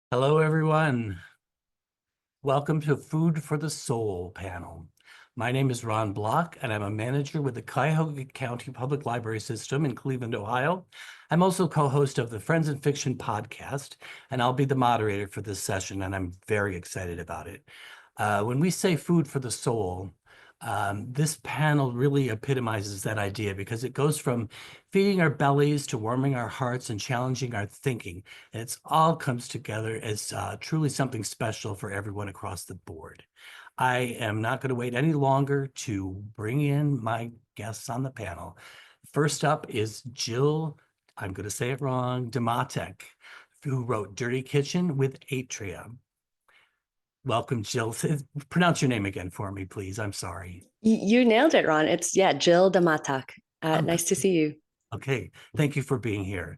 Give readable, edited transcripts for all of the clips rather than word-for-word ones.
Hello, everyone. Welcome to Food for the Soul panel. My name is Ron Block, and I'm a manager with the Cuyahoga County Public Library System in Cleveland, Ohio. I'm also co-host of the Friends in Fiction podcast, and I'll be the moderator for this session, and I'm very excited about it. When we say food for the soul, this panel really epitomizes that idea because it goes from feeding our bellies to warming our hearts and challenging our thinking. And it all comes together as truly something special for everyone across the board. I am not going to wait any longer to bring in my guests on the panel. First up is Jill, I'm going to say it wrong, Damatac, who wrote Dirty Kitchen with Atria. Welcome, Jill. Pronounce your name again for me, please. I'm sorry. You nailed it, Ron. It's Jill Damatac. Oh, Nice to see you. okay. Thank you for being here.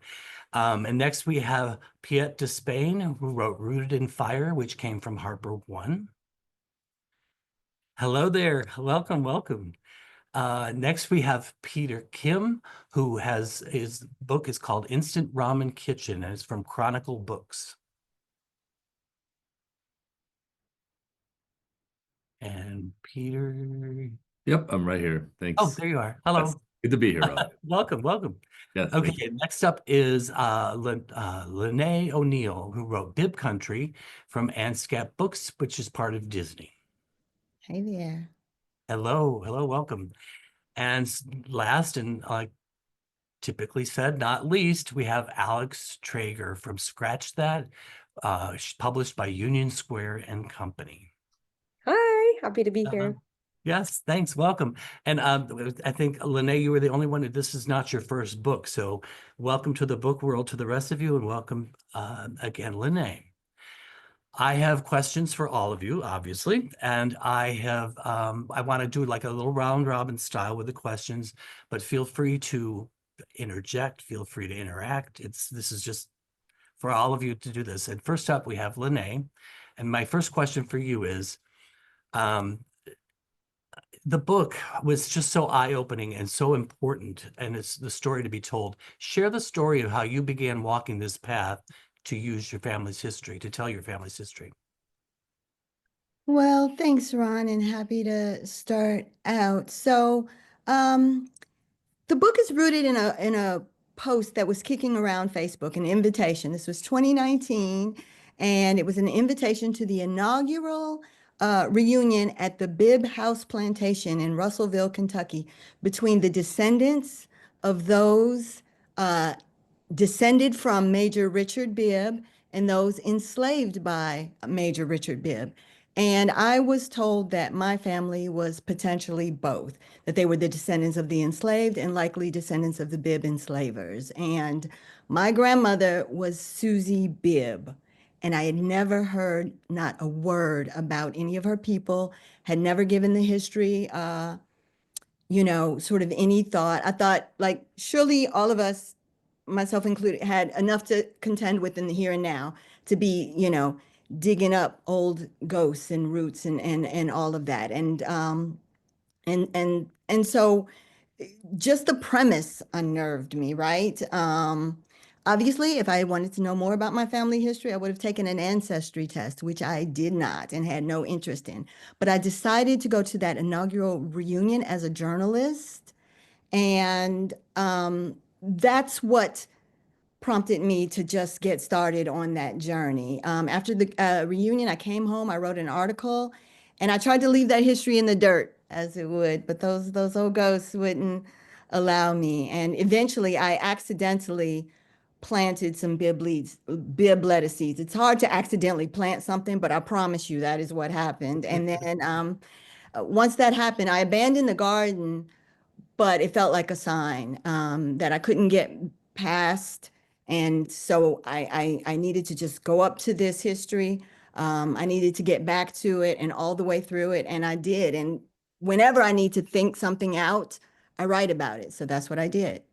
And next we have Pyet DeSpain, who wrote Rooted in Fire, which came from HarperOne. Hello there. Welcome, welcome. Next we have Peter Kim, who has his book is called Instant Ramen Kitchen, and it's from Chronicle Books. And Peter. Yep, I'm right here. Thanks. Oh, there you are. Hello. Yes. Good to be here, Rob. Welcome, welcome. Yes, okay, next up is Lonnae O'Neill, who wrote Bibb Country from Andscape Books, which is part of Disney. Hey there. Hello, hello, welcome. And last, and like typically said, not least, we have Alix Traeger from Scratch That, published by Union Square and Company. Hi, happy to be here. Yes, thanks. Welcome. And I think, Lonnae, you were the only one. This is not your first book. So welcome to the book world to the rest of you, and welcome again, Lonnae. I have questions for all of you, obviously, and I want to do like a little round robin style with the questions, but feel free to interject, feel free to interact. This is just for all of you to do this. And first up, we have Lonnae. And my first question for you is, the book was just so eye-opening and so important, and it's the story to be told. Share the story of how you began walking this path to use your family's history, to tell your family's history. Well, thanks, Ron, and happy to start out. So, the book is rooted in a post that was kicking around Facebook, an invitation. This was 2019, and it was an invitation to the inaugural reunion at the Bibb House Plantation in Russellville, Kentucky, between the descendants of those descended from Major Richard Bibb and those enslaved by Major Richard Bibb. And I was told that my family was potentially both, that they were the descendants of the enslaved and likely descendants of the Bibb enslavers. And my grandmother was Susie Bibb. And I had never heard not a word about any of her people, had never given the history, sort of any thought. I thought, like, surely all of us, myself included, had enough to contend with in the here and now to be, digging up old ghosts and roots and all of that. And so just the premise unnerved me, right? Obviously, if I wanted to know more about my family history, I would have taken an ancestry test, which I did not and had no interest in. But I decided to go to that inaugural reunion as a journalist. And that's what prompted me to just get started on that journey. After the reunion, I came home, I wrote an article, and I tried to leave that history in the dirt as it would, but those old ghosts wouldn't allow me. And eventually I accidentally planted some Bibb lettuce seeds. It's hard to accidentally plant something, but I promise you that is what happened. And then once that happened, I abandoned the garden, but it felt like a sign that I couldn't get past. And so I needed to just go up to this history. I needed to get back to it and all the way through it. And I did. And whenever I need to think something out, I write about it. So that's what I did.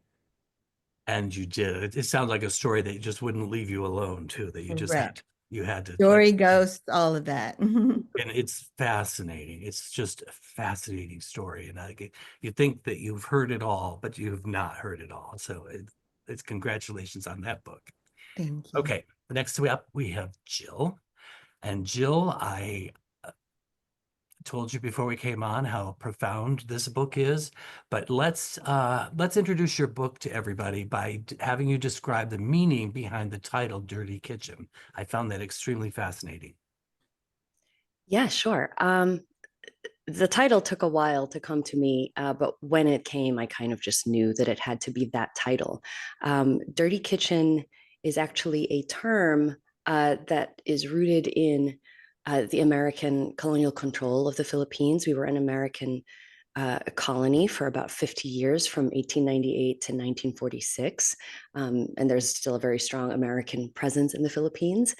And you did. It sounds like a story that just wouldn't leave you alone, too, that you just Correct. had to. Story, ghosts, all of that. And it's fascinating. It's just a fascinating story. And you think that you've heard it all, but you've not heard it all. So it's congratulations on that book. Thank you. Okay. Next up, we have Jill. And Jill, I told you before we came on how profound this book is, but let's introduce your book to everybody by having you describe the meaning behind the title Dirty Kitchen. I found that extremely fascinating. Yeah, sure. The title took a while to come to me, but when it came, I kind of just knew that it had to be that title. Dirty kitchen is actually a term that is rooted in the American colonial control of the Philippines. We were an American colony for about 50 years, from 1898 to 1946. And there's still a very strong American presence in the Philippines.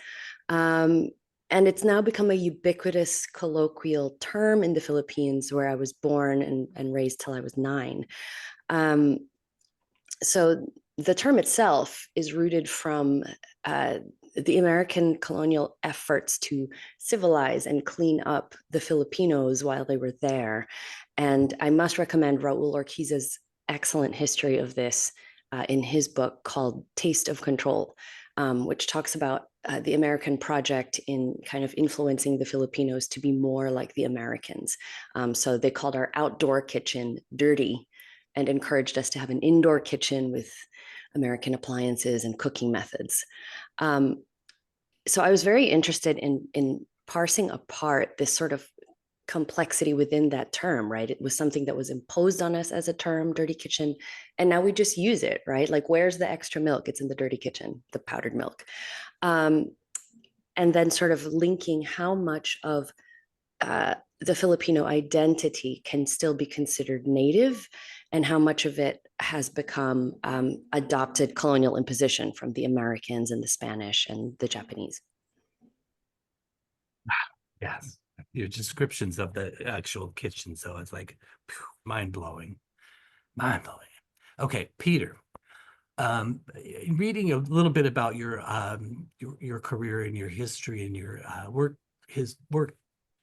And it's now become a ubiquitous colloquial term in the Philippines, where I was born and raised till I was 9. So the term itself is rooted from the American colonial efforts to civilize and clean up the Filipinos while they were there. And I must recommend Raul Orquiz's excellent history of this in his book called Taste of Control, which talks about the American project in kind of influencing the Filipinos to be more like the Americans. So they called our outdoor kitchen dirty and encouraged us to have an indoor kitchen with American appliances and cooking methods. So I was very interested in parsing apart this sort of complexity within that term, right? It was something that was imposed on us as a term, dirty kitchen, and now we just use it, right? Like, where's the extra milk? It's in the dirty kitchen, the powdered milk. And then sort of linking how much of the Filipino identity can still be considered native, and how much of it has become adopted colonial imposition from the Americans and the Spanish and the Japanese. Yes, your descriptions of the actual kitchen, so it's like mind-blowing. Okay, Peter. Reading a little bit about your career and your history and your work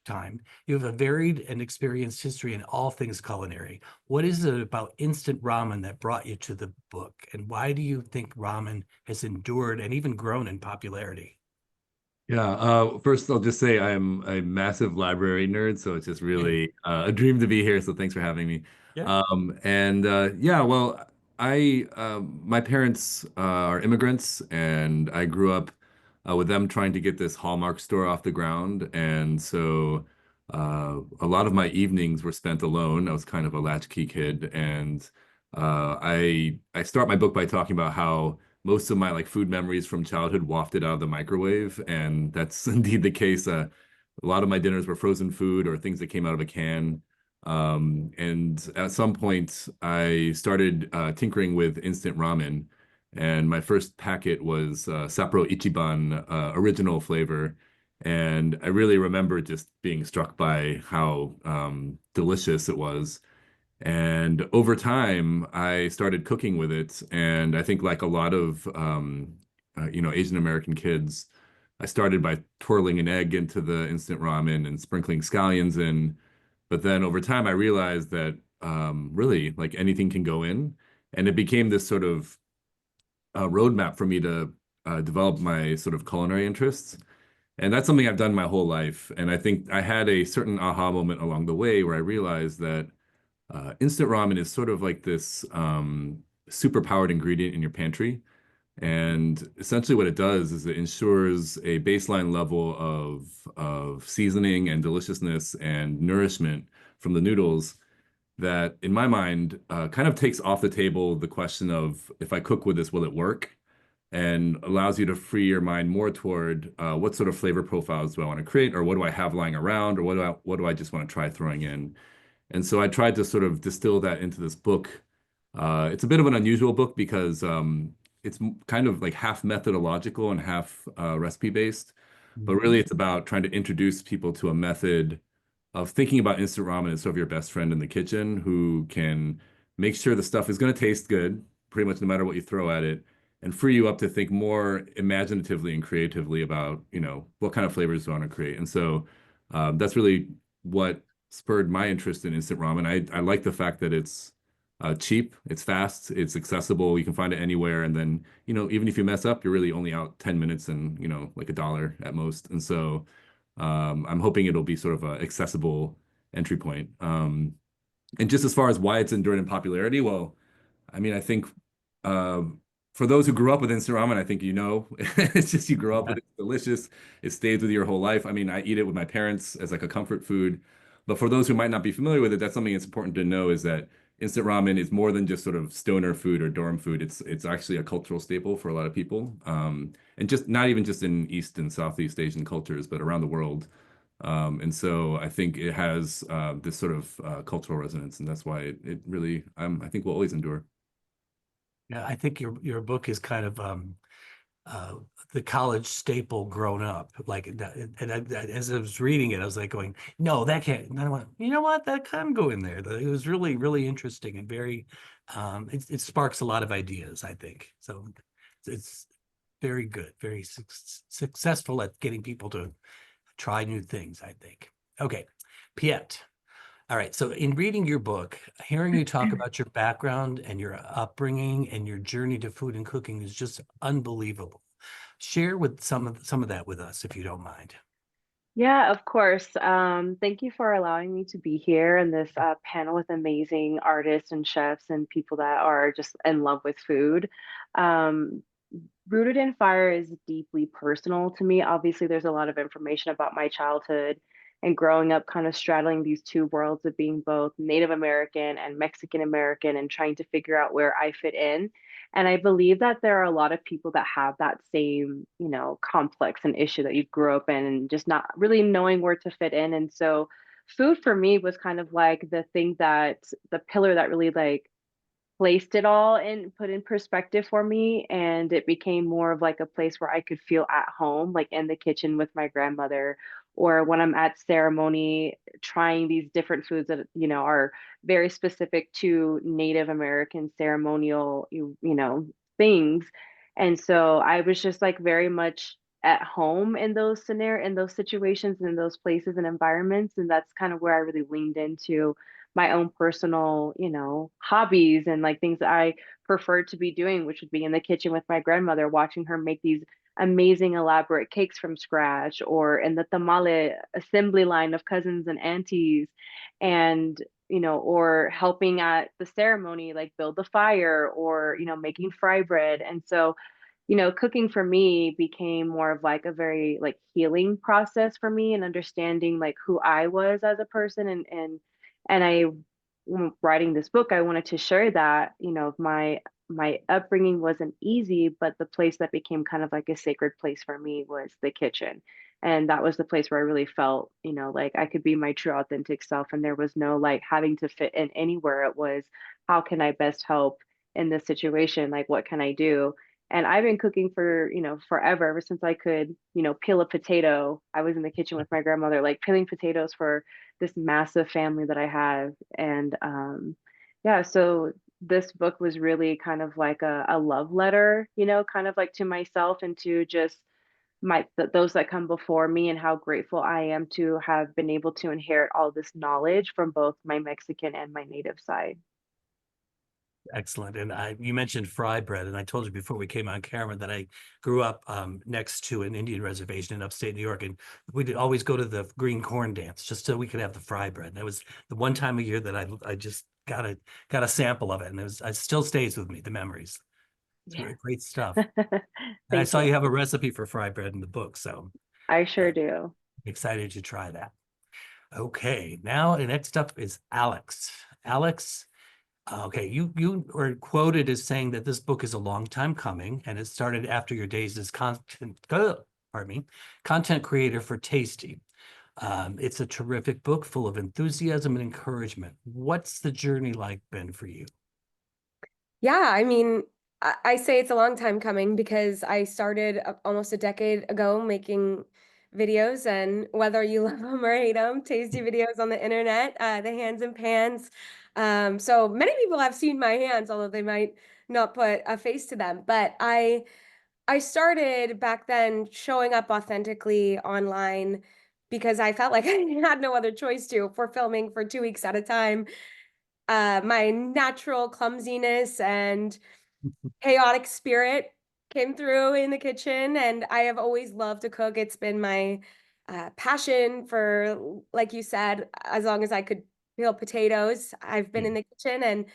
time, you have a varied and experienced history in all things culinary. What is it about instant ramen that brought you to the book, and why do you think ramen has endured and even grown in popularity? Yeah, first I'll just say I'm a massive library nerd, so it's just really a dream to be here. So thanks for having me. Yeah. Yeah, well, I my parents are immigrants, and I grew up with them trying to get this Hallmark store off the ground, and so a lot of my evenings were spent alone. I was kind of a latchkey kid, and I start my book by talking about how most of my like food memories from childhood wafted out of the microwave, and that's indeed the case. A lot of my dinners were frozen food or things that came out of a can. And at some point, I started tinkering with instant ramen, and my first packet was Sapporo Ichiban original flavor. And I really remember just being struck by how delicious it was. And over time, I started cooking with it. And I think, like a lot of Asian American kids, I started by twirling an egg into the instant ramen and sprinkling scallions in. But then over time, I realized that really, like, anything can go in, and it became this sort of roadmap for me to develop my sort of culinary interests. And that's something I've done my whole life. And I think I had a certain aha moment along the way where I realized that instant ramen is sort of like this super powered ingredient in your pantry. And essentially what it does is it ensures a baseline level of seasoning and deliciousness and nourishment from the noodles that, in my mind, kind of takes off the table the question of, if I cook with this, will it work? And allows you to free your mind more toward what sort of flavor profiles do I want to create, or what do I have lying around, or what do I just want to try throwing in? And so I tried to sort of distill that into this book. It's a bit of an unusual book because it's kind of like half methodological and half recipe based, but really it's about trying to introduce people to a method of thinking about instant ramen as sort of your best friend in the kitchen, who can make sure the stuff is going to taste good, pretty much no matter what you throw at it, and free you up to think more imaginatively and creatively about, what kind of flavors do I want to create. And so that's really what spurred my interest in instant ramen. I like the fact that it's cheap, it's fast, it's accessible, you can find it anywhere. And then, even if you mess up, you're really only out 10 minutes and, like $1 at most. And so I'm hoping it'll be sort of a accessible entry point. And just as far as why it's endured in popularity, well, I mean, I think uh, for those who grew up with instant ramen, I think it's just you grow up with it, it's delicious, it stays with you your whole life. I mean, I eat it with my parents as like a comfort food. But for those who might not be familiar with it, that's something that's important to know is that instant ramen is more than just sort of stoner food or dorm food. It's actually a cultural staple for a lot of people, and just not even just in East and Southeast Asian cultures, but around the world. And so I think it has this sort of cultural resonance, and that's why it really, I think, will always endure. Yeah, I think your book is kind of the college staple grown up. Like, as I was reading it, I was like going, no, that can't. And I went, you know what? That can go in there. It was really, really interesting and very, it sparks a lot of ideas, I think. So it's very good, very successful at getting people to try new things, I think. Okay, Pyet. All right. So in reading your book, hearing you talk about your background and your upbringing and your journey to food and cooking is just unbelievable. Share with some of that with us, if you don't mind. Yeah, of course. Thank you for allowing me to be here in this panel with amazing artists and chefs and people that are just in love with food. Um, Rooted in Fire is deeply personal to me. Obviously, there's a lot of information about my childhood and growing up, kind of straddling these two worlds of being both Native American and Mexican American and trying to figure out where I fit in. And I believe that there are a lot of people that have that same, complex and issue that you grew up in and just not really knowing where to fit in. And so food for me was kind of like the pillar that really like placed it all and put in perspective for me, and it became more of like a place where I could feel at home, like in the kitchen with my grandmother, or when I'm at ceremony trying these different foods that are very specific to Native American ceremonial things. And so I was just like very much at home in those situations and in those places and environments, and that's kind of where I really leaned into my own personal, hobbies and like things that I preferred to be doing, which would be in the kitchen with my grandmother, watching her make these amazing elaborate cakes from scratch, or in the tamale assembly line of cousins and aunties, and or helping at the ceremony, like build the fire, or making fry bread. And so cooking for me became more of like a very like healing process for me and understanding like who I was as a person. And writing this book, I wanted to share that, my upbringing wasn't easy, but the place that became kind of like a sacred place for me was the kitchen. And that was the place where I really felt, like I could be my true authentic self. And there was no like having to fit in anywhere. It was, how can I best help in this situation? Like, what can I do? And I've been cooking for, forever, ever since I could, peel a potato. I was in the kitchen with my grandmother, like peeling potatoes for this massive family that I have. And yeah, so this book was really kind of like a love letter, kind of like to myself and to just those that come before me, and how grateful I am to have been able to inherit all this knowledge from both my Mexican and my native side. Excellent. And you mentioned fry bread, and I told you before we came on camera that I grew up next to an Indian reservation in upstate New York, and we'd always go to the green corn dance just so we could have the fry bread. And that was the one time a year that I just got a sample of it, and it still stays with me, the memories. It's Yeah. great stuff. And I saw you have a recipe for fry bread in the book, so I sure do. excited to try that. Okay, now next up is Alix. Alix. Okay, you were quoted as saying that this book is a long time coming, and it started after your days as content creator for Tasty. It's a terrific book full of enthusiasm and encouragement. What's the journey like been for you? Yeah, I mean, I say it's a long time coming because I started almost a decade ago making videos, and whether you love them or hate them, tasty videos on the internet, the hands and pans. So many people have seen my hands, although they might not put a face to them. But I started back then showing up authentically online because I felt like I had no other choice to, for filming for 2 weeks at a time. my natural clumsiness and chaotic spirit came through in the kitchen, and I have always loved to cook. It's been my passion for, like you said, as long as I could peel potatoes, I've been in the kitchen. And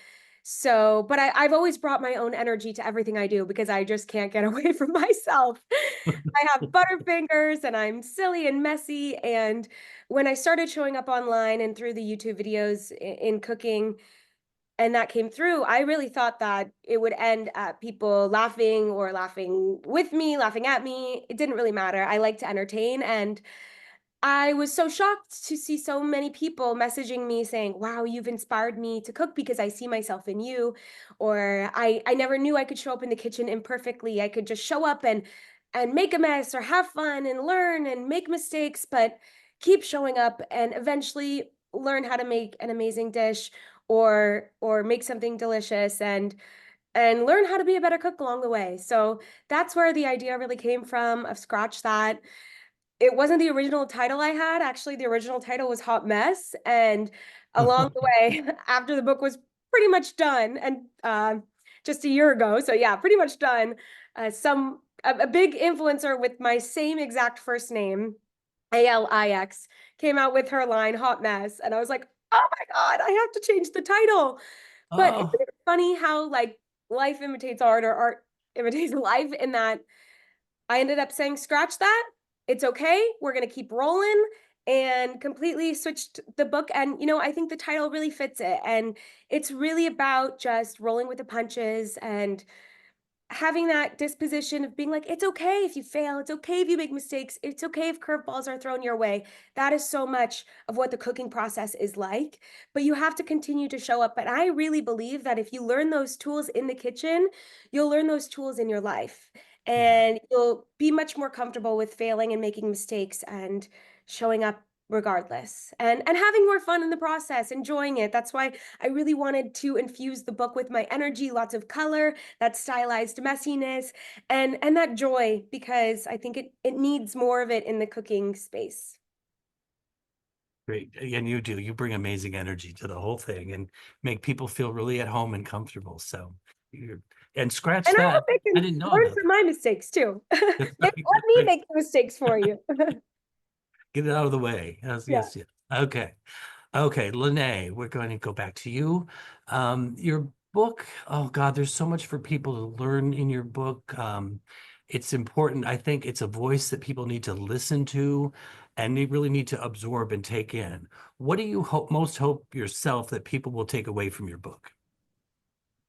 so, but I've always brought my own energy to everything I do because I just can't get away from myself. I have butterfingers and I'm silly and messy. And when I started showing up online and through the YouTube videos in cooking, and that came through, I really thought that it would end at people laughing or laughing with me, laughing at me. It didn't really matter. I like to entertain. And I was so shocked to see so many people messaging me saying, wow, you've inspired me to cook because I see myself in you. Or I never knew I could show up in the kitchen imperfectly. I could just show up and make a mess or have fun and learn and make mistakes, but keep showing up and eventually learn how to make an amazing dish or make something delicious and learn how to be a better cook along the way. So that's where the idea really came from of Scratch That. It wasn't the original title I had. Actually, the original title was Hot Mess. And along the way, after the book was pretty much done, and just a year ago, so yeah, pretty much done, a big influencer with my same exact first name, Alix, came out with her line Hot Mess. And I was like, oh my God, I have to change the title. But Oh, isn't it funny how like life imitates art or art imitates life, in that I ended up saying, scratch that. It's okay. We're going to keep rolling, and completely switched the book. And, I think the title really fits it. And it's really about just rolling with the punches and having that disposition of being like, it's okay if you fail. It's okay if you make mistakes. It's okay if curveballs are thrown your way. That is so much of what the cooking process is like, but you have to continue to show up. But I really believe that if you learn those tools in the kitchen, you'll learn those tools in your life, and you'll be much more comfortable with failing and making mistakes and showing up regardless, and having more fun in the process, enjoying it. That's why I really wanted to infuse the book with my energy, lots of color, that stylized messiness, and that joy, because I think it needs more of it in the cooking space. great. And you do. You bring amazing energy to the whole thing and make people feel really at home and comfortable. So and Scratch And I That. hope they I can didn't know learn about from my mistakes too. that. Let me make the mistakes for you. Get it out of the way. Yeah. Yes. Okay. Okay, Lonnae, we're going to go back to you. Your book, oh God, there's so much for people to learn in your book. It's important. I think it's a voice that people need to listen to and they really need to absorb and take in. What do you most hope yourself that people will take away from your book?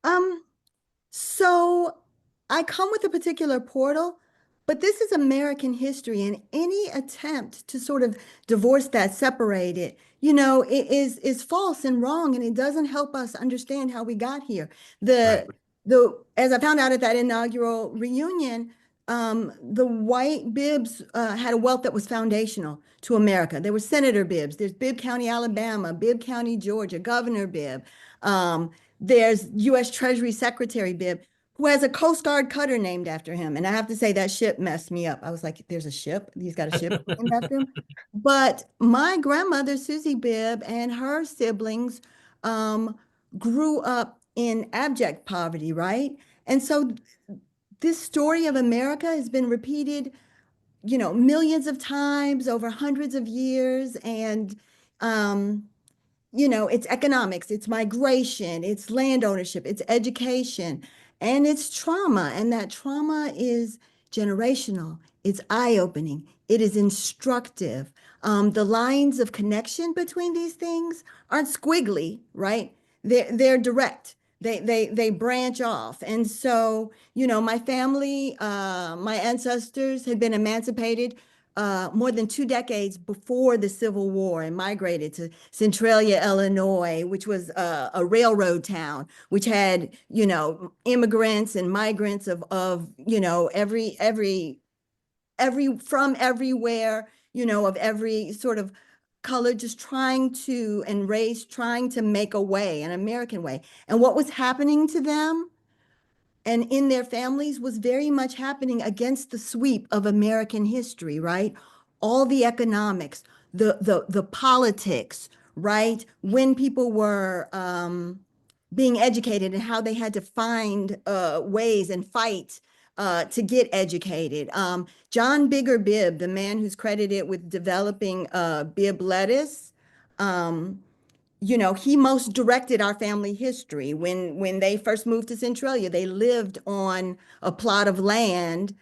Um, So I come with a particular portal, but this is American history, and any attempt to sort of divorce that, separate it, it is false and wrong, and it doesn't help us understand how we got here. Right. The as I found out at that inaugural reunion, the white Bibbs had a wealth that was foundational to America. There were Senator Bibbs. There's Bibb County, Alabama, Bibb County, Georgia, Governor Bibb. There's U.S. Treasury Secretary Bibb, who has a Coast Guard cutter named after him. And I have to say that ship messed me up. I was like, there's a ship? He's got a ship named after him? But my grandmother, Susie Bibb, and her siblings grew up in abject poverty, right? And so this story of America has been repeated, millions of times over hundreds of years. And it's economics, it's migration, it's land ownership, it's education, and it's trauma. And that trauma is generational, it's eye-opening, it is instructive. The lines of connection between these things aren't squiggly, right? They're direct. They branch off. And so, my family, my ancestors had been emancipated more than 2 decades before the Civil War and migrated to Centralia, Illinois, which was a railroad town, which had, immigrants and migrants of every from everywhere, of every sort of color, just trying to and race, trying to make a way, an American way. And what was happening to them and in their families was very much happening against the sweep of American history, right? All the economics, the politics, right? When people were being educated and how they had to find ways and fight to get educated. John Bibb, the man who's credited with developing Bibb lettuce, you know, he most directed our family history. When they first moved to Centralia, they lived on a plot of land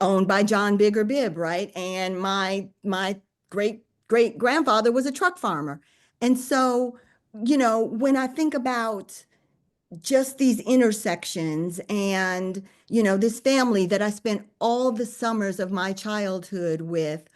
owned by John Bibb, right? And my great grandfather was a truck farmer. And so, you know, when I think about just these intersections and, you know, this family that I spent all the summers of my childhood with,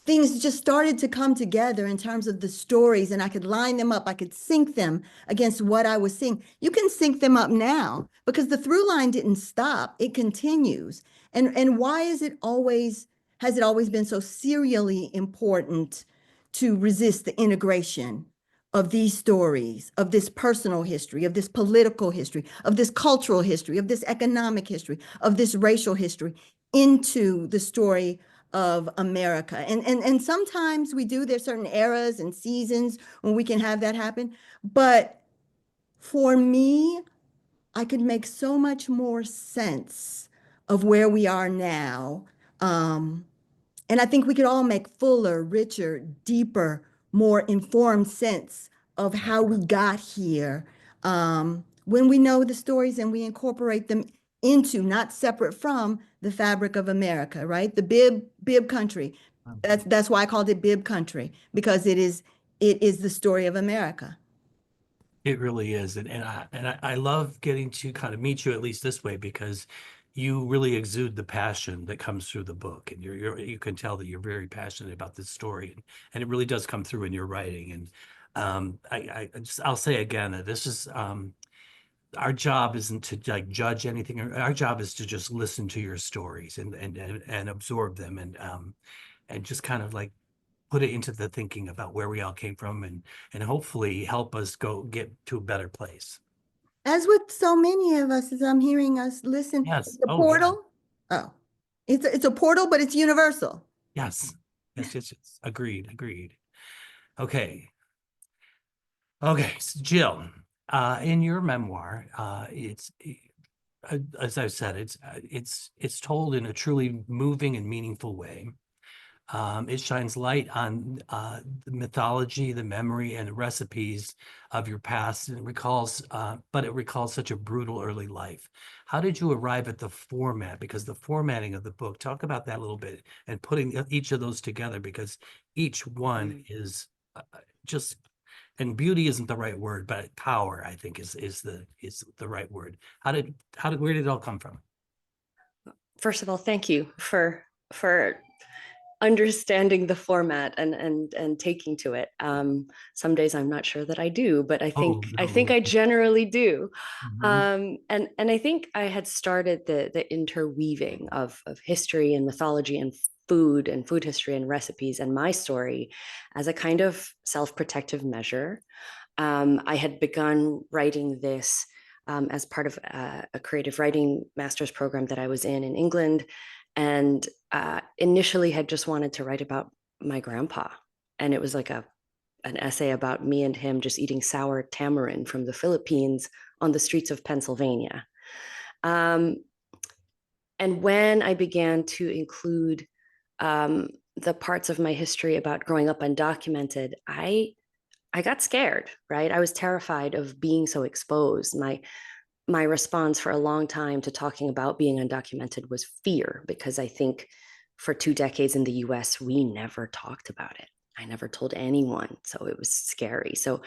things just started to come together in terms of the stories, and I could line them up. I could sync them against what I was seeing. You can sync them up now because the through line didn't stop. It continues. And why has it always been so serially important to resist the integration of these stories, of this personal history, of this political history, of this cultural history, of this economic history, of this racial history into the story of America? And sometimes we do, there's certain eras and seasons when we can have that happen. But for me, I could make so much more sense of where we are now. And I think we could all make fuller, richer, deeper, more informed sense of how we got here when we know the stories and we incorporate them into, not separate from, the fabric of America, right? The Bibb country. That's why I called it Bibb country, because it is the story of America. It really is. And I love getting to kind of meet you at least this way, because you really exude the passion that comes through the book, and you can tell that you're very passionate about this story, and it really does come through in your writing. And I'll say again that this is our job isn't to like judge anything. Our job is to just listen to your stories and absorb them, and just kind of like put it into the thinking about where we all came from, and hopefully help us go get to a better place. As with so many of us, as I'm hearing us listen, Yes. the Oh, yeah. portal. Oh, it's a portal, but it's universal. Yes. Yes. Agreed. Okay. So Jill, in your memoir, as I said, it's told in a truly moving and meaningful way. It shines light on the mythology, the memory, and the recipes of your past, and it recalls such a brutal early life. How did you arrive at the format? Because the formatting of the book, talk about that a little bit, and putting each of those together, because each one is just, and beauty isn't the right word, but power, I think, is the right word. Where did it all come from? First of all, thank you for understanding the format and taking to it. Some days I'm not sure that I do, but I think I generally do. Mhm. And I think I had started the interweaving of history and mythology and food history and recipes and my story as a kind of self-protective measure. I had begun writing this as part of a creative writing master's program that I was in England, and initially had just wanted to write about my grandpa. And it was like an essay about me and him just eating sour tamarind from the Philippines on the streets of Pennsylvania. And when I began to include the parts of my history about growing up undocumented, I got scared, right? I was terrified of being so exposed. My response for a long time to talking about being undocumented was fear, because I think for 2 decades in the US, we never talked about it. I never told anyone, so it was scary. So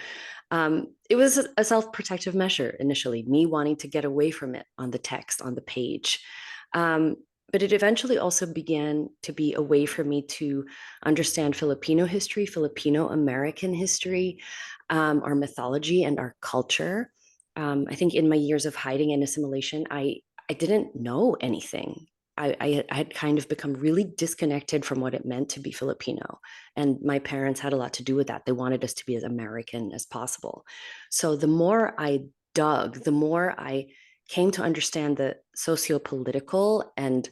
it was a self-protective measure initially, me wanting to get away from it on the text, on the page. But it eventually also began to be a way for me to understand Filipino history, Filipino American history, our mythology and our culture. I think in my years of hiding and assimilation, I didn't know anything. I had kind of become really disconnected from what it meant to be Filipino. And my parents had a lot to do with that. They wanted us to be as American as possible. So the more I dug, the more I came to understand the socio-political and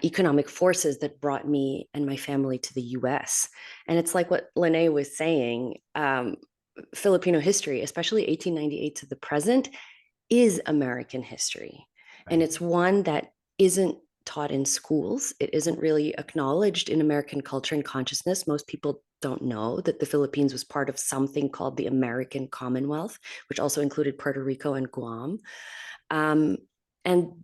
economic forces that brought me and my family to the US. And it's like what Lonnae was saying, Filipino history, especially 1898 to the present, is American history. And it's one that isn't taught in schools. It isn't really acknowledged in American culture and consciousness. Most people don't know that the Philippines was part of something called the American Commonwealth, which also included Puerto Rico and Guam. And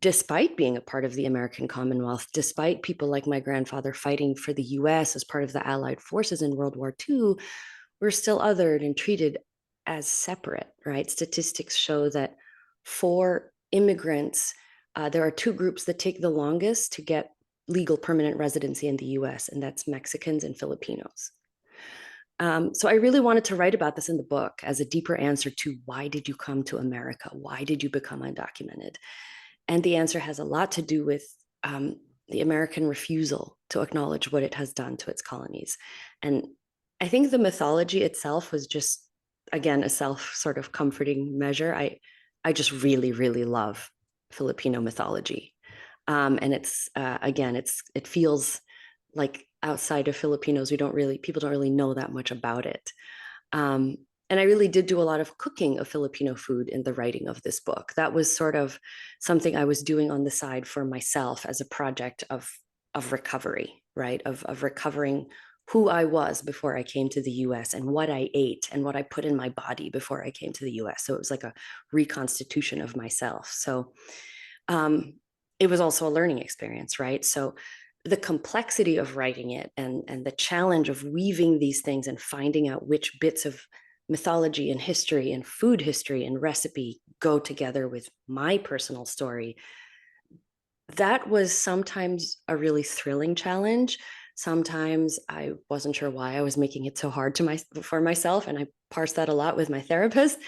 despite being a part of the American Commonwealth, despite people like my grandfather fighting for the US as part of the Allied forces in World War II, we're still othered and treated as separate, right? Statistics show that for immigrants, there are two groups that take the longest to get legal permanent residency in the US, and that's Mexicans and Filipinos. So I really wanted to write about this in the book as a deeper answer to why did you come to America? Why did you become undocumented? And the answer has a lot to do with the American refusal to acknowledge what it has done to its colonies. And I think the mythology itself was just, again, a self sort of comforting measure. I just really, really love Filipino mythology. And it's, again, it feels like outside of Filipinos, people don't really know that much about it. And I really did do a lot of cooking of Filipino food in the writing of this book. That was sort of something I was doing on the side for myself as a project of recovery, right? Of recovering who I was before I came to the US and what I ate and what I put in my body before I came to the US. So it was like a reconstitution of myself. So it was also a learning experience, right? So the complexity of writing it and the challenge of weaving these things and finding out which bits of mythology and history and food history and recipe go together with my personal story, that was sometimes a really thrilling challenge. Sometimes I wasn't sure why I was making it so hard for myself, and I parsed that a lot with my therapist.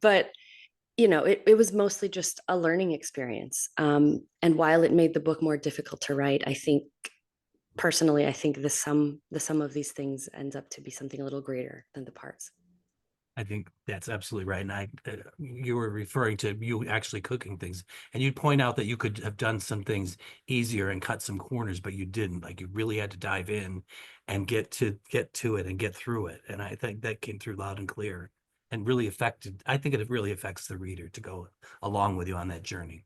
But it was mostly just a learning experience. And while it made the book more difficult to write, I think personally, the sum of these things ends up to be something a little greater than the parts. I think that's absolutely right. And you were referring to you actually cooking things, and you'd point out that you could have done some things easier and cut some corners, but you didn't. Like, you really had to dive in and get to it and get through it. And I think that came through loud and clear and really I think it really affects the reader to go along with you on that journey.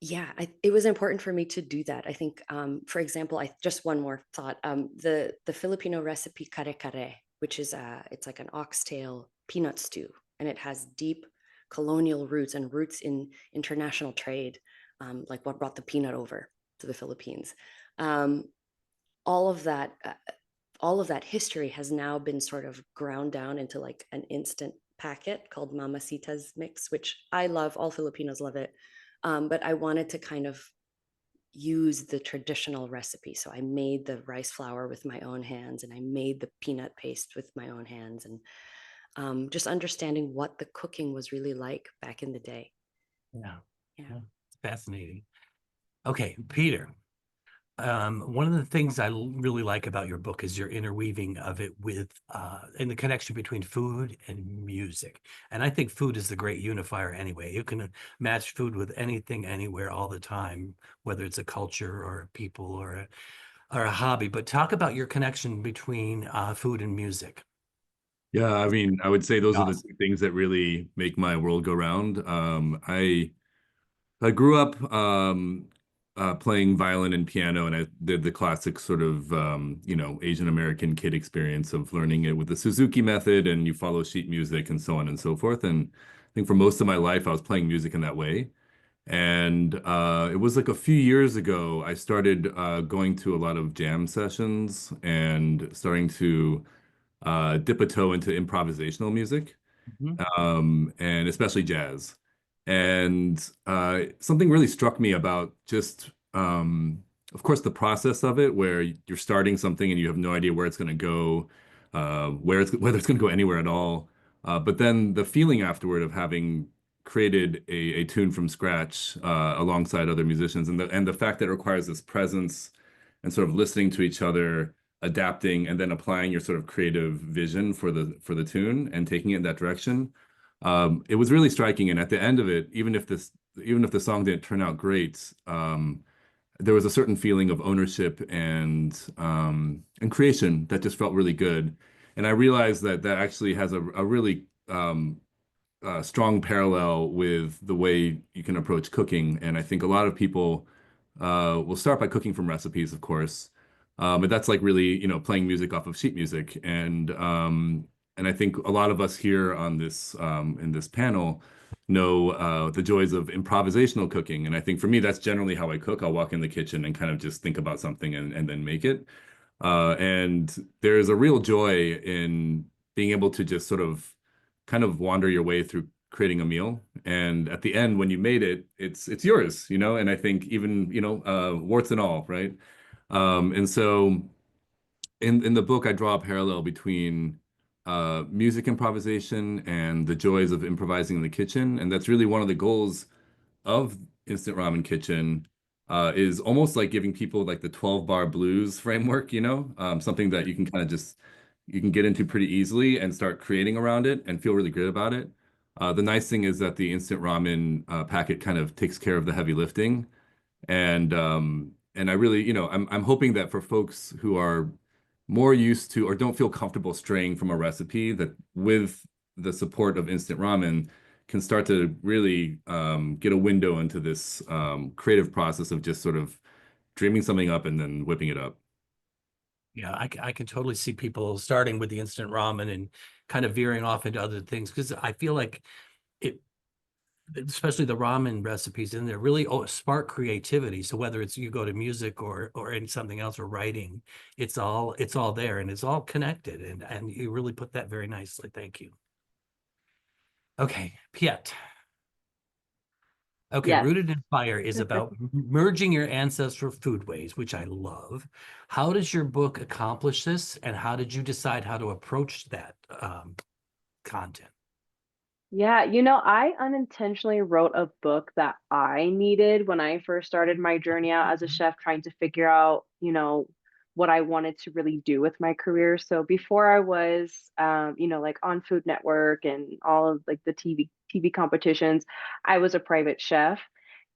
Yeah, it was important for me to do that. I think, for example, just one more thought. The Filipino recipe kare kare, which is it's like an oxtail peanut stew, and it has deep colonial roots and roots in international trade, like what brought the peanut over to the Philippines. All of that history has now been sort of ground down into like an instant packet called Mamacita's mix, which I love. All Filipinos love it. But I wanted to kind of use the traditional recipe. So I made the rice flour with my own hands, and I made the peanut paste with my own hands, and just understanding what the cooking was really like back in the day. Yeah. Yeah. It's fascinating. Okay, Peter. One of the things I really like about your book is your interweaving of it with and the connection between food and music. And I think food is the great unifier anyway. You can match food with anything, anywhere, all the time, whether it's a culture or a people or a hobby. But talk about your connection between food and music. Yeah, I mean, I would say those are the Awesome. two things that really make my world go round. I grew up playing violin and piano, and I did the classic sort of Asian American kid experience of learning it with the Suzuki method, and you follow sheet music and so on and so forth. And I think for most of my life, I was playing music in that way. And it was like a few years ago, I started going to a lot of jam sessions and starting to dip a toe into improvisational music, Mhm. and especially jazz. And something really struck me about just, of course, the process of it, where you're starting something and you have no idea where it's going to go, whether it's going to go anywhere at all. But then the feeling afterward of having created a tune from scratch alongside other musicians, and the fact that it requires this presence and sort of listening to each other, adapting, and then applying your sort of creative vision for the tune and taking it in that direction. It was really striking, and at the end of it, even if the song didn't turn out great, there was a certain feeling of ownership and creation that just felt really good. And I realized that that actually has a really strong parallel with the way you can approach cooking. And I think a lot of people will start by cooking from recipes, of course, but that's like really, you know, playing music off of sheet music. And I think a lot of us here on this in this panel know the joys of improvisational cooking. And I think for me, that's generally how I cook. I'll walk in the kitchen and kind of just think about something and then make it. And there's a real joy in being able to just sort of kind of wander your way through creating a meal. And at the end, when you made it, it's yours, you know? And I think even, you know, warts and all, right? And so in the book, I draw a parallel between music improvisation and the joys of improvising in the kitchen. And that's really one of the goals of Instant Ramen Kitchen, is almost like giving people like the 12 bar blues framework, you know, something that you can kind of just you can get into pretty easily and start creating around it and feel really good about it. The nice thing is that the instant ramen packet kind of takes care of the heavy lifting. And I really, you know, I'm hoping that for folks who are more used to or don't feel comfortable straying from a recipe, that with the support of instant ramen can start to really get a window into this creative process of just sort of dreaming something up and then whipping it up. Yeah, I can totally see people starting with the instant ramen and kind of veering off into other things, because I feel like it, especially the ramen recipes in there, really spark creativity. So whether it's you go to music or in something else or writing, it's all there and it's all connected, and you really put that very nicely. Thank you. Okay, Pyet. Okay, Yes. Rooted in Fire is about merging your ancestral foodways, which I love. How does your book accomplish this, and how did you decide how to approach that content? Yeah, you know, I unintentionally wrote a book that I needed when I first started my journey out as a chef, trying to figure out, you know, what I wanted to really do with my career. So before I was, you know, like on Food Network and all of like the TV competitions, I was a private chef,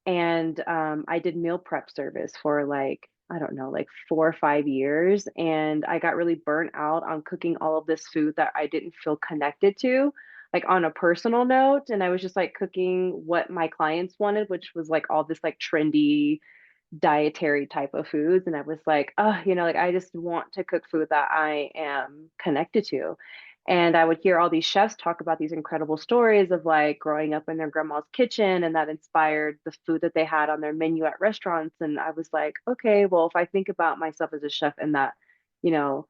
and I did meal prep service for like, I don't know, like 4 or 5 years, and I got really burnt out on cooking all of this food that I didn't feel connected to, like on a personal note. And I was just like cooking what my clients wanted, which was like all this like trendy dietary type of foods. And I was like, oh, you know, like I just want to cook food that I am connected to. And I would hear all these chefs talk about these incredible stories of like growing up in their grandma's kitchen, and that inspired the food that they had on their menu at restaurants. And I was like, okay, well, if I think about myself as a chef in that, you know,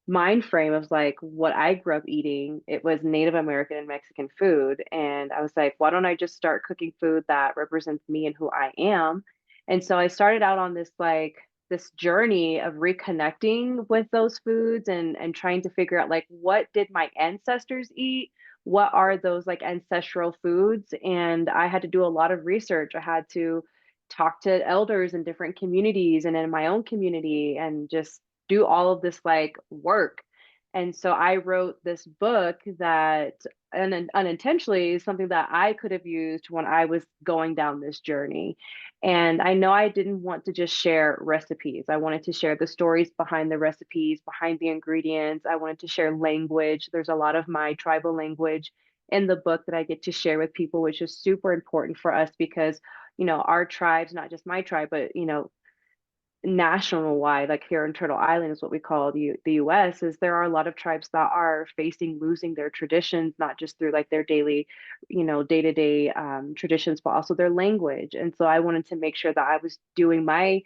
mind frame of like what I grew up eating, it was Native American and Mexican food. And I was like, why don't I just start cooking food that represents me and who I am? And so I started out on this like this journey of reconnecting with those foods and trying to figure out like what did my ancestors eat? What are those like ancestral foods? And I had to do a lot of research. I had to talk to elders in different communities and in my own community and just do all of this like work. And so I wrote this book that unintentionally is something that I could have used when I was going down this journey. And I know I didn't want to just share recipes. I wanted to share the stories behind the recipes, behind the ingredients. I wanted to share language. There's a lot of my tribal language in the book that I get to share with people, which is super important for us because, you know, our tribes, not just my tribe, but, you know, national wide, like here in Turtle Island is what we call the US, is there are a lot of tribes that are facing losing their traditions, not just through like their daily, you know, day-to-day traditions, but also their language. And so I wanted to make sure that I was doing my,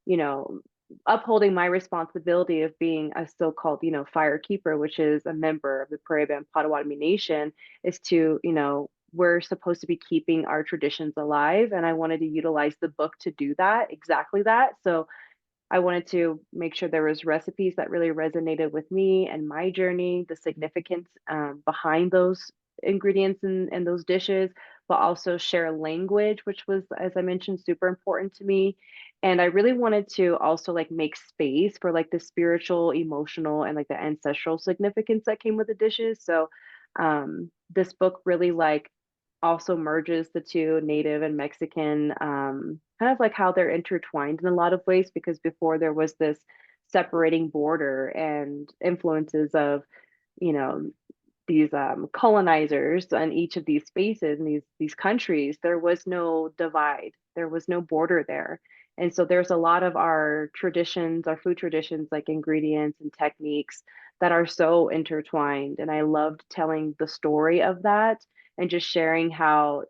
you know, upholding my responsibility of being a so-called, you know, fire keeper, which is a member of the Prairie Band Potawatomi Nation, is to, you know, we're supposed to be keeping our traditions alive. And I wanted to utilize the book to do that, exactly that. So I wanted to make sure there was recipes that really resonated with me and my journey, the significance behind those ingredients and those dishes, but also share language, which was, as I mentioned, super important to me. And I really wanted to also like make space for like the spiritual, emotional, and like the ancestral significance that came with the dishes. So this book really like also merges the two, Native and Mexican, kind of like how they're intertwined in a lot of ways, because before there was this separating border and influences of, you know, these colonizers in each of these spaces and these countries. There was no divide, there was no border there. And so there's a lot of our traditions, our food traditions, like ingredients and techniques that are so intertwined. And I loved telling the story of that and just sharing how,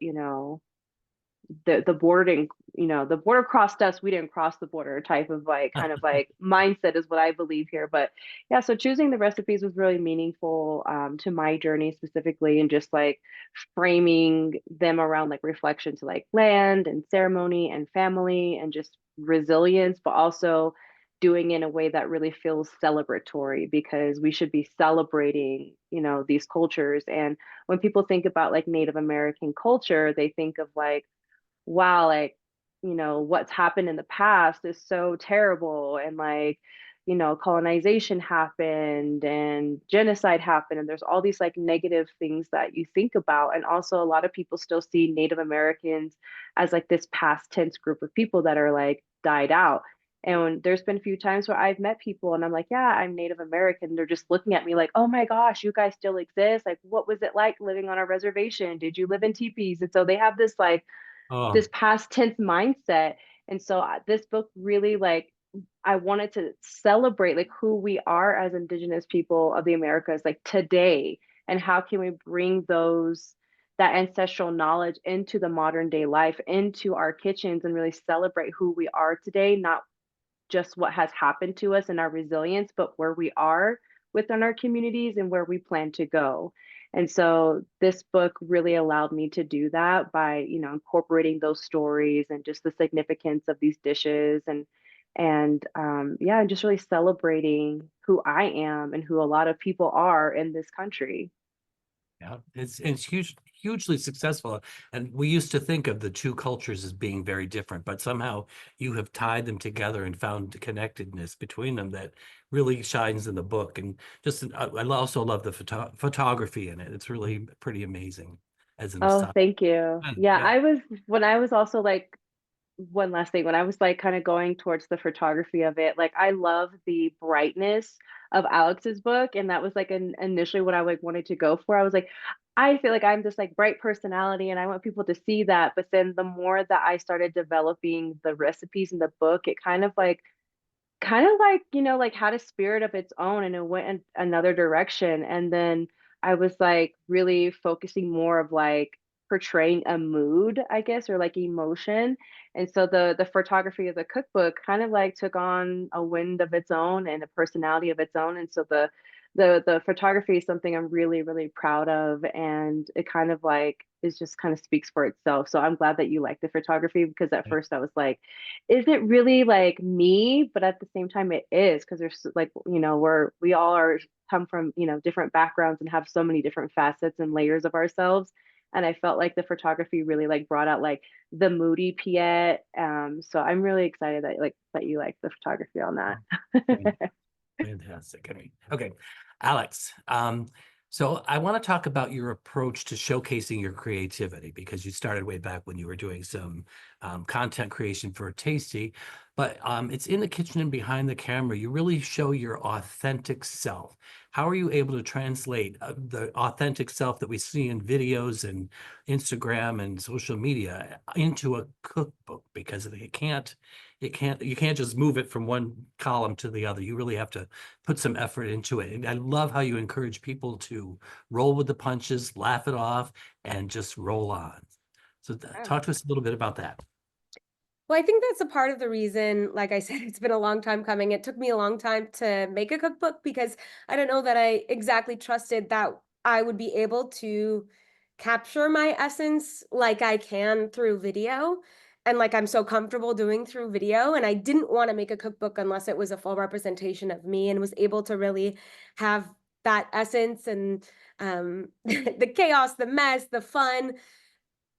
the border didn't, the border crossed us, we didn't cross the border type of like kind of like mindset is what I believe here. But yeah, so choosing the recipes was really meaningful to my journey specifically, and just like framing them around like reflection to like land and ceremony and family and just resilience, but also doing it in a way that really feels celebratory, because we should be celebrating, these cultures. And when people think about like Native American culture, they think of like, wow, like, what's happened in the past is so terrible. And like, colonization happened and genocide happened. And there's all these like negative things that you think about. And also, a lot of people still see Native Americans as like this past tense group of people that are like died out. And there's been a few times where I've met people and I'm like, yeah, I'm Native American. They're just looking at me like, oh my gosh, you guys still exist. Like, what was it like living on a reservation? Did you live in teepees? And so they have this like, Oh, this past tense mindset. And so this book really like, I wanted to celebrate like who we are as Indigenous people of the Americas, like today, and how can we bring that ancestral knowledge into the modern day life, into our kitchens, and really celebrate who we are today, not just what has happened to us and our resilience, but where we are within our communities and where we plan to go. And so this book really allowed me to do that by, incorporating those stories and just the significance of these dishes, and yeah, and just really celebrating who I am and who a lot of people are in this country. yeah, it's hugely successful. And we used to think of the two cultures as being very different, but somehow you have tied them together and found the connectedness between them that really shines in the book. And just, I also love the photography in it. It's really pretty amazing as an Oh, aside. thank you. And, Yeah, yeah. when I was also like, one last thing, when I was like kind of going towards the photography of it, like I love the brightness of Alix's book, and that was like initially what I like wanted to go for. I was like, I feel like I'm this like bright personality and I want people to see that. But then the more that I started developing the recipes in the book, it kind of like, like had a spirit of its own, and it went in another direction. And then I was like really focusing more of like portraying a mood, I guess, or like emotion. And so the photography of the cookbook kind of like took on a wind of its own and a personality of its own. And so the photography is something I'm really, really proud of. And it kind of like is just kind of speaks for itself. So I'm glad that you like the photography, because at first I was like, is it really like me? But at the same time, it is, because there's like, we all are come from, different backgrounds and have so many different facets and layers of ourselves. And I felt like the photography really like brought out like the moody Pyet. So I'm really excited that you like the photography on that. Fantastic. I mean, okay, Alix. So I want to talk about your approach to showcasing your creativity, because you started way back when you were doing some content creation for Tasty, but it's in the kitchen and behind the camera. You really show your authentic self. How are you able to translate the authentic self that we see in videos and Instagram and social media into a cookbook? Because you can't just move it from one column to the other. You really have to put some effort into it. And I love how you encourage people to roll with the punches, laugh it off, and just roll on. So talk to us a little bit about that. Well, I think that's a part of the reason, like I said, it's been a long time coming. It took me a long time to make a cookbook, because I don't know that I exactly trusted that I would be able to capture my essence like I can through video, and like I'm so comfortable doing through video. And I didn't want to make a cookbook unless it was a full representation of me and was able to really have that essence and the chaos, the mess, the fun,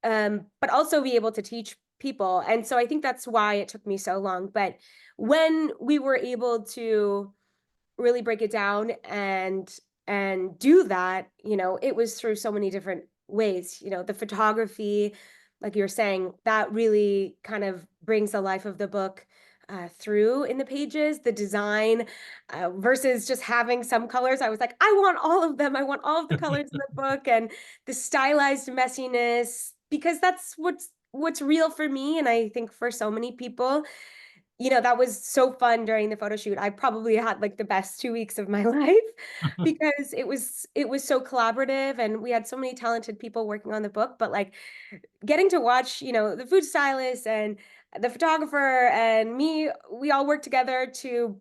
but also be able to teach people. And so I think that's why it took me so long. But when we were able to really break it down and do that, it was through so many different ways. The photography, like you were saying, that really kind of brings the life of the book through in the pages. The design versus just having some colors. I was like, I want all of them. I want all of the colors in the book, and the stylized messiness, because that's what's real for me. And I think for so many people, that was so fun during the photo shoot. I probably had like the best 2 weeks of my life because it was so collaborative, and we had so many talented people working on the book. But like getting to watch, the food stylist and the photographer and me, we all work together to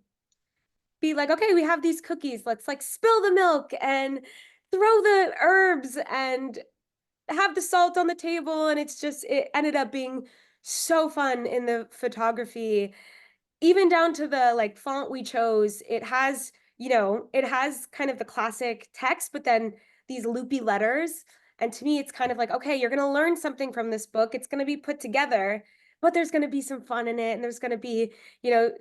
be like, okay, we have these cookies. Let's like spill the milk and throw the herbs and have the salt on the table. And it ended up being so fun in the photography, even down to the like font we chose. It has kind of the classic text, but then these loopy letters. And to me, it's kind of like, okay, you're going to learn something from this book. It's going to be put together, but there's going to be some fun in it. And there's going to be,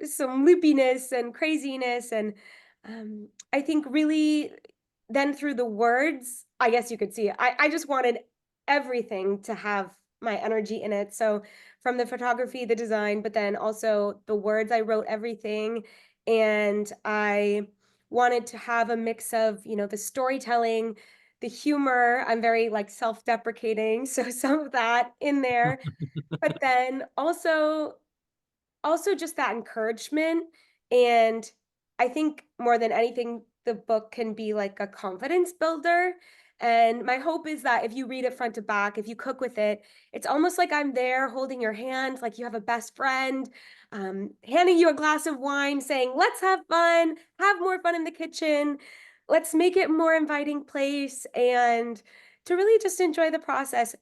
some loopiness and craziness. And I think really then through the words, I guess you could see, I just wanted everything to have my energy in it. So from the photography, the design, but then also the words, I wrote everything. And I wanted to have a mix of, the storytelling, the humor. I'm very like self-deprecating, so some of that in there, but then also just that encouragement. And I think more than anything, the book can be like a confidence builder. And my hope is that if you read it front to back, if you cook with it, it's almost like I'm there holding your hand, like you have a best friend, handing you a glass of wine, saying, let's have fun, have more fun in the kitchen. Let's make it a more inviting place, and to really just enjoy the process,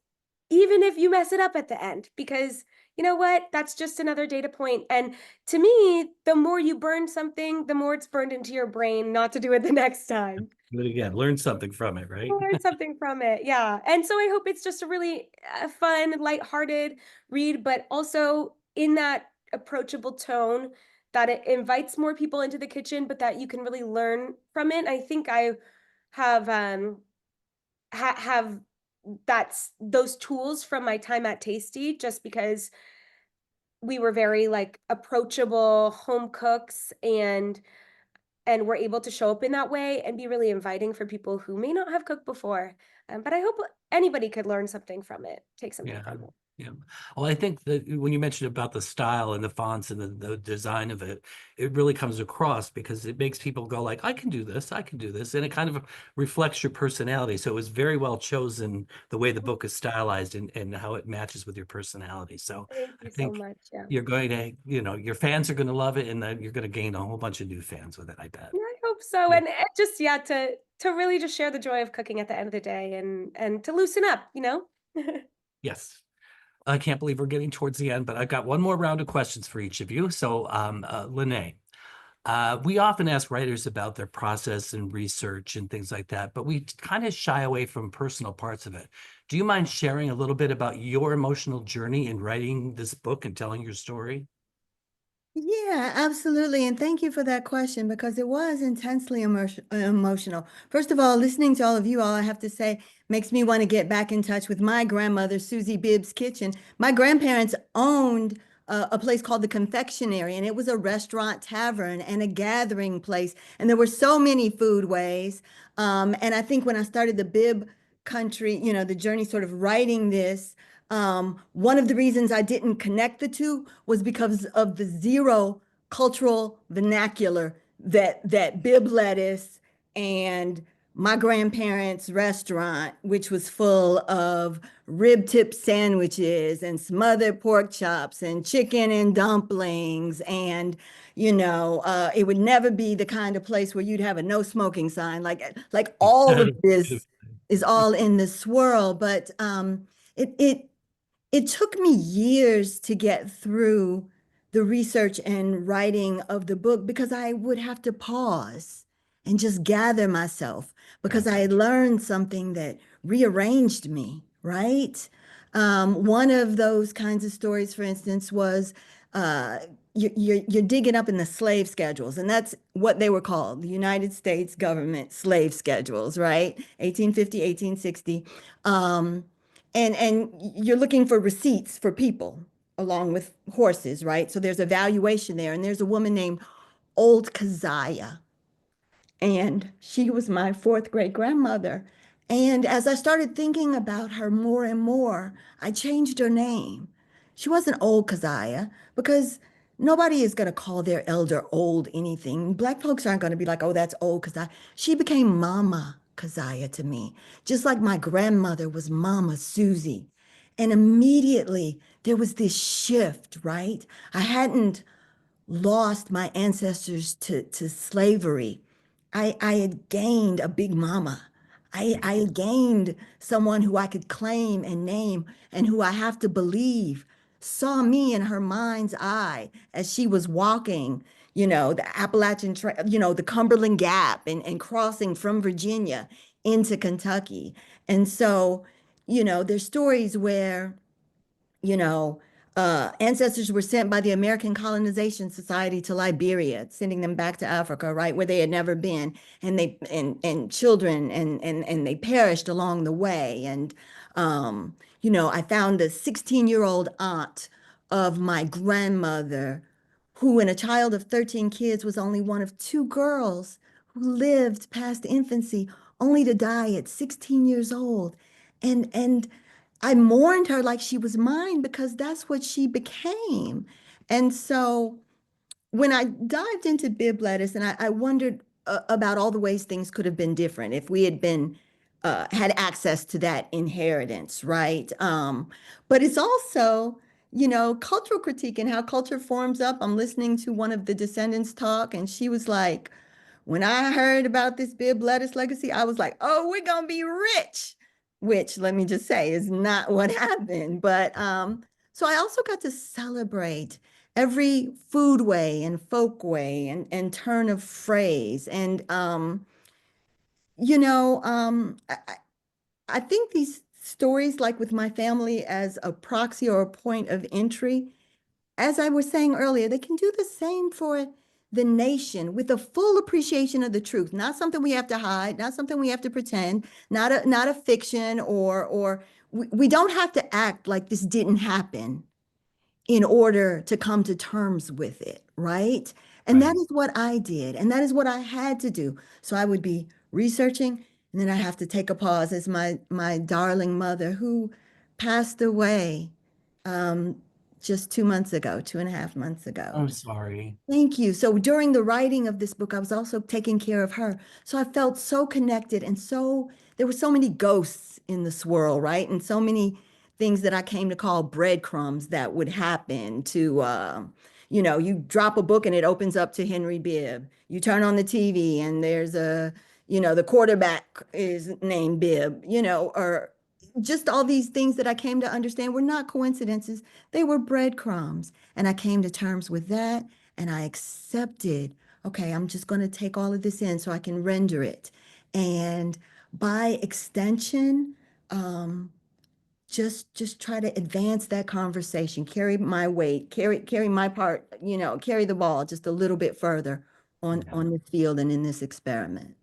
even if you mess it up at the end, because you know what? That's just another data point. And to me, the more you burn something, the more it's burned into your brain not to do it the next time. Do it again. Learn something from it, right? Learn something from it. Yeah. And so I hope it's just a really fun, lighthearted read, but also in that approachable tone that it invites more people into the kitchen, but that you can really learn from it. I think I have have that's those tools from my time at Tasty, just because we were very like approachable home cooks, and we're able to show up in that way and be really inviting for people who may not have cooked before. But I hope anybody could learn something from it, take something from it. Yeah. Well, I think that when you mentioned about the style and the fonts and the design of it, it really comes across because it makes people go like, I can do this, I can do this. And it kind of reflects your personality. So it was very well chosen the way the book is stylized and how it matches with your personality. So Thank you I think so much. Yeah. you're going to, your fans are going to love it, and then you're going to gain a whole bunch of new fans with it, I bet. Yeah, I hope so. Yeah. And just, yeah, to really just share the joy of cooking at the end of the day, and to loosen up, Yes. I can't believe we're getting towards the end, but I've got one more round of questions for each of you. So, Lonnae, we often ask writers about their process and research and things like that, but we kind of shy away from personal parts of it. Do you mind sharing a little bit about your emotional journey in writing this book and telling your story? Yeah, absolutely. And thank you for that question because it was intensely emotional. First of all, listening to all of you all, I have to say, makes me want to get back in touch with my grandmother, Susie Bibb's Kitchen. My grandparents owned a place called the Confectionery, and it was a restaurant, tavern, and a gathering place. And there were so many foodways. And I think when I started the Bibb country, the journey sort of writing this, one of the reasons I didn't connect the two was because of the zero cultural vernacular that Bibb lettuce and my grandparents' restaurant, which was full of rib tip sandwiches and smothered pork chops and chicken and dumplings. And, it would never be the kind of place where you'd have a no smoking sign. Like all of this is all in the swirl. But it took me years to get through the research and writing of the book because I would have to pause and just gather myself because I had learned something that rearranged me, right? One of those kinds of stories, for instance, was, you're digging up in the slave schedules, and that's what they were called, the United States government slave schedules, right? 1850, 1860. And you're looking for receipts for people along with horses, right? So there's a valuation there, and there's a woman named Old Keziah, and she was my fourth great grandmother. And as I started thinking about her more and more, I changed her name. She wasn't Old Keziah, because nobody is going to call their elder old anything. Black folks aren't going to be like, oh, that's Old Keziah. She became Mama Keziah to me, just like my grandmother was Mama Susie. And immediately there was this shift, right? I hadn't lost my ancestors to slavery. I had gained a big mama. I had gained someone who I could claim and name, and who I have to believe saw me in her mind's eye as she was walking, the Appalachian Trail, the Cumberland Gap, and crossing from Virginia into Kentucky. And so, there's stories where, ancestors were sent by the American Colonization Society to Liberia, sending them back to Africa, right, where they had never been, and children and they perished along the way. And I found a 16-year-old aunt of my grandmother, who, in a child of 13 kids, was only one of two girls who lived past infancy, only to die at 16 years old. And I mourned her like she was mine, because that's what she became. And so when I dived into Bibb lettuce, and I wondered about all the ways things could have been different if we had been had access to that inheritance, right? But it's also, cultural critique and how culture forms up. I'm listening to one of the descendants talk, and she was like, when I heard about this Bibb lettuce legacy, I was like, oh, we're gonna be rich, which, let me just say, is not what happened. But so I also got to celebrate every foodway and folkway and turn of phrase. And I think these stories, like with my family as a proxy or a point of entry, as I was saying earlier, they can do the same for the nation, with a full appreciation of the truth, not something we have to hide, not something we have to pretend, not a fiction, or we don't have to act like this didn't happen in order to come to terms with it, right? And that Right. is what I did, and that is what I had to do. So I would be researching, and then I have to take a pause, as my darling mother, who passed away just 2 months ago, 2.5 months ago. I'm sorry. Thank you. So during the writing of this book, I was also taking care of her. So I felt so connected, and there were so many ghosts in the swirl, right? And so many things that I came to call breadcrumbs that would happen to, you drop a book and it opens up to Henry Bibb. You turn on the TV and there's the quarterback is named Bibb, or just all these things that I came to understand were not coincidences. They were breadcrumbs. And I came to terms with that, and I accepted, okay, I'm just going to take all of this in so I can render it. And by extension, just try to advance that conversation, carry my weight, carry my part, carry the ball just a little bit further on this field and in this experiment.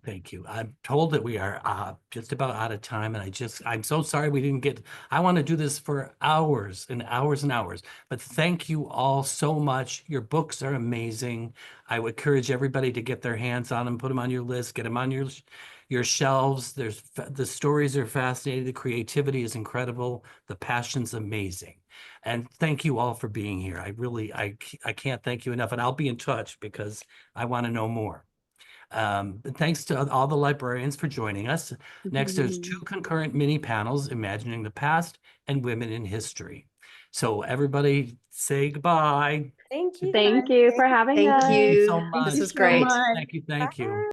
Thank you. I'm told that we are just about out of time, and I'm so sorry we didn't get. I want to do this for hours and hours and hours, but thank you all so much. Your books are amazing. I would encourage everybody to get their hands on them, put them on your list, get them on your shelves. The stories are fascinating. The creativity is incredible. The passion's amazing. And thank you all for being here. I can't thank you enough, and I'll be in touch because I want to know more. Thanks to all the librarians for joining us. Next, there's 2 concurrent mini panels, Imagining the Past and Women in History. So everybody say goodbye. Thank you. Thank you for having Thank us. Thank you so you. much. This was great. Thank you. Thank you.